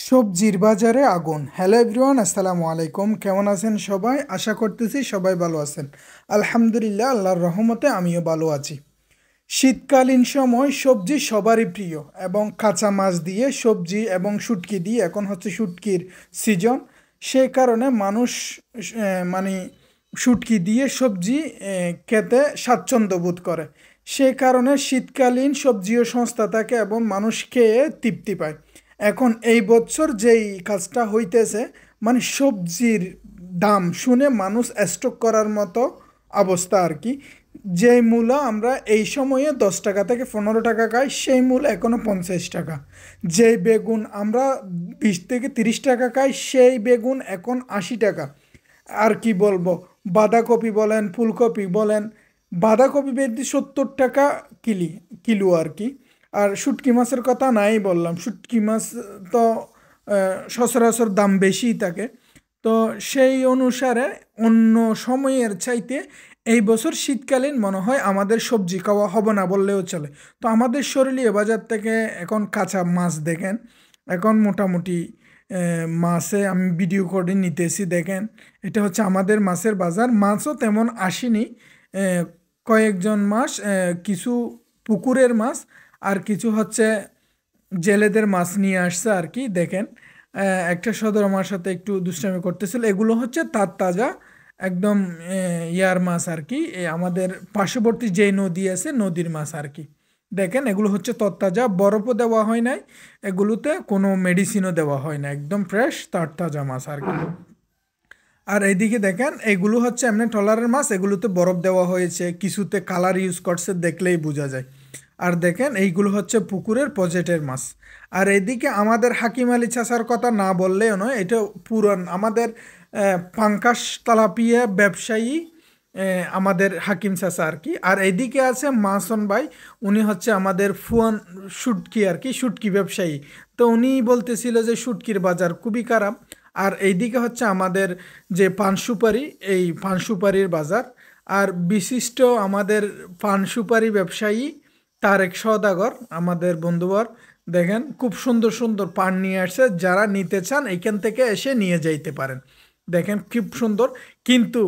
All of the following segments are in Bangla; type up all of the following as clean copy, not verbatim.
সবজির বাজারে আগুন। হ্যালো এভরিওয়ান, আসসালামু আলাইকুম। কেমন আছেন সবাই? আশা করতেছি সবাই ভালো আছেন। আলহামদুলিল্লাহ, আল্লাহর রহমতে আমিও ভালো আছি। শীতকালীন সময় সবজি সবারই প্রিয় এবং কাঁচা মাছ দিয়ে সবজি এবং শুটকি দিয়ে, এখন হচ্ছে শুটকির সিজন। সেই কারণে মানুষ মানে শুটকি দিয়ে সবজি খেতে স্বাচ্ছন্দ্য বোধ করে। সেই কারণে শীতকালীন সবজিও সস্তা থাকে এবং মানুষ খেয়ে তৃপ্তি পায়। এখন এই বছর যেই কাজটা হইতেছে, মানে সবজির দাম শুনে মানুষ স্টক করার মতো অবস্থা আর কি। যেই মূলা আমরা এই সময়ে 10 টাকা থেকে 15 টাকা খাই, সেই মূলা এখনো 50 টাকা। যেই বেগুন আমরা 20 থেকে 30 টাকা খাই, সেই বেগুন এখন 80 টাকা। আর কি বলবো, বাঁধাকপি বলেন, ফুলকপি বলেন, বাঁধাকপি বেশি 70 টাকা কিলো আর কি। আর শুটকি মাছের কথা নাই বললাম, শুটকি মাছ তো সচরাচর দাম বেশিই থাকে। তো সেই অনুসারে অন্য সময়ের চাইতে এই বছর শীতকালীন মনে হয় আমাদের সবজি খাওয়া হবে না বললেও চলে। তো আমাদের শরীরে বাজার থেকে এখন কাঁচা মাছ দেখেন, এখন মোটামুটি মাছে আমি ভিডিও করে নিতেছি, দেখেন এটা হচ্ছে আমাদের মাছের বাজার। মাছও তেমন আসেনি, আহ, কয়েকজন মাছ, কিছু পুকুরের মাছ আর কিছু হচ্ছে জেলেদের মাছ নিয়ে আসছে আর কি। দেখেন একটা সদর আমার সাথে একটু দুষ্টামি করতেছিল, এগুলো হচ্ছে তার তাজা একদম ইয়ার মাছ আর কি। আমাদের পার্শ্ববর্তী যেই নদী আছে নদীর মাছ আর কি। দেখেন এগুলো হচ্ছে তরতাজা, বরফও দেওয়া হয় নাই, এগুলোতে কোনো মেডিসিনও দেওয়া হয় না, একদম ফ্রেশ তাজা মাছ আর কি। আর এইদিকে দেখেন এগুলো হচ্ছে এমনি ট্রলারের মাছ, এগুলোতে বরফ দেওয়া হয়েছে, কিছুতে কালার ইউজ করছে, দেখলেই বোঝা যায়। আর দেখেন এইগুলো হচ্ছে পুকুরের পজেটের মাছ। আর এদিকে আমাদের হাকিম আলী চাচার কথা না বললেও নয়, এটা পুরান আমাদের পাঙ্কাশ তালাপিয়া ব্যবসায়ী, আমাদের হাকিম চাচা আর কি। আর এইদিকে আছে মাসন ভাই, উনি হচ্ছে আমাদের ফুয়ান শুটকি আর কি, শুটকি ব্যবসায়ী। তো উনি বলতেছিল যে শুটকির বাজার খুবই খারাপ। আর এইদিকে হচ্ছে আমাদের যে পান সুপারি, এই পান সুপারির বাজার। আর বিশিষ্ট আমাদের পান সুপারি ব্যবসায়ী তারেক সওদাগর, আমাদের বন্ধুবর, দেখেন খুব সুন্দর সুন্দর পান নিয়ে আসছে, যারা নিতে চান এখান থেকে এসে নিয়ে যাইতে পারেন। দেখেন খুব সুন্দর, কিন্তু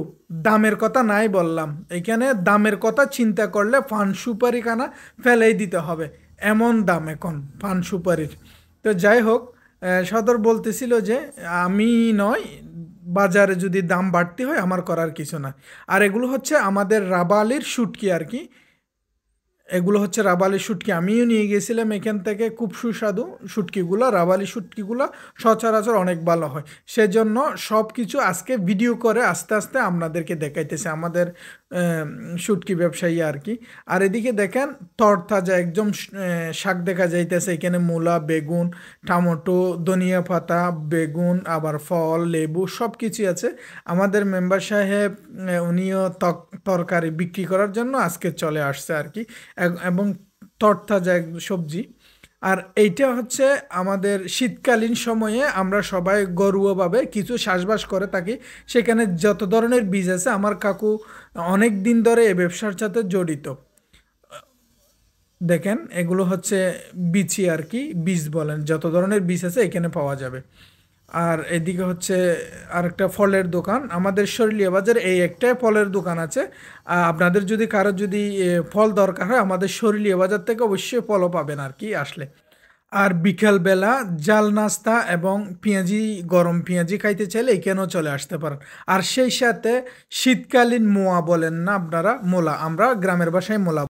দামের কথা নাই বললাম, এখানে দামের কথা চিন্তা করলে পান সুপারি খানা ফেলেই দিতে হবে, এমন দাম এখন পান সুপারির। তো যাই হোক, সদর বলতেছিল যে আমি নয়, বাজারে যদি দাম বাড়তি হয় আমার করার কিছু না। আর এগুলো হচ্ছে আমাদের রাবালির শুটকি আর কি, এগুলো হচ্ছে রাবালি শুটকি, আমিও নিয়ে গেছিলাম এখান থেকে, খুব সুস্বাদু শুটকিগুলো, রাবালি শুটকিগুলো সচরাচর অনেক ভালো হয়। সেজন্য সব কিছু আজকে ভিডিও করে আস্তে আস্তে আপনাদেরকে দেখাইতেছে আমাদের শুটকি ব্যবসায়ী আর কি। আর এদিকে দেখেন তরতাজা একদম শাক দেখা যাইতেছে, এখানে মূলা, বেগুন, টমেটো, ধনিয়া পাতা, বেগুন, আবার ফল, লেবু সব কিছুই আছে। আমাদের মেম্বার সাহেব উনিও তরকারি বিক্রি করার জন্য আজকে চলে আসছে আর কি, এবং তরতাজা সবজি। আর এইটা হচ্ছে আমাদের শীতকালীন সময়ে আমরা সবাই ঘরোয়াভাবে কিছু চাষবাস করে থাকি, সেখানে যত ধরনের বীজ আছে, আমার কাকু অনেক দিন ধরে এই ব্যবসার সাথে জড়িত। দেখেন এগুলো হচ্ছে বীচি আর কি, বীজ বলেন, যত ধরনের বীজ আছে এখানে পাওয়া যাবে। আর এদিকে হচ্ছে আরেকটা ফলের দোকান, আমাদের শরীলিয়া বাজারে এই একটাই ফলের দোকান আছে। আপনাদের যদি কারো যদি ফল দরকার হয়, আমাদের শরীলিয়া বাজার থেকে অবশ্যই ফলও পাবেন আর কি আসলে। আর বিকালবেলা জাল নাস্তা এবং পেঁয়াজি, গরম পেঁয়াজি খাইতে চাইলে এখানেও চলে আসতে পারেন। আর সেই সাথে শীতকালীন মোয়া বলেন না আপনারা, মোলা, আমরা গ্রামের ভাষায় মোলা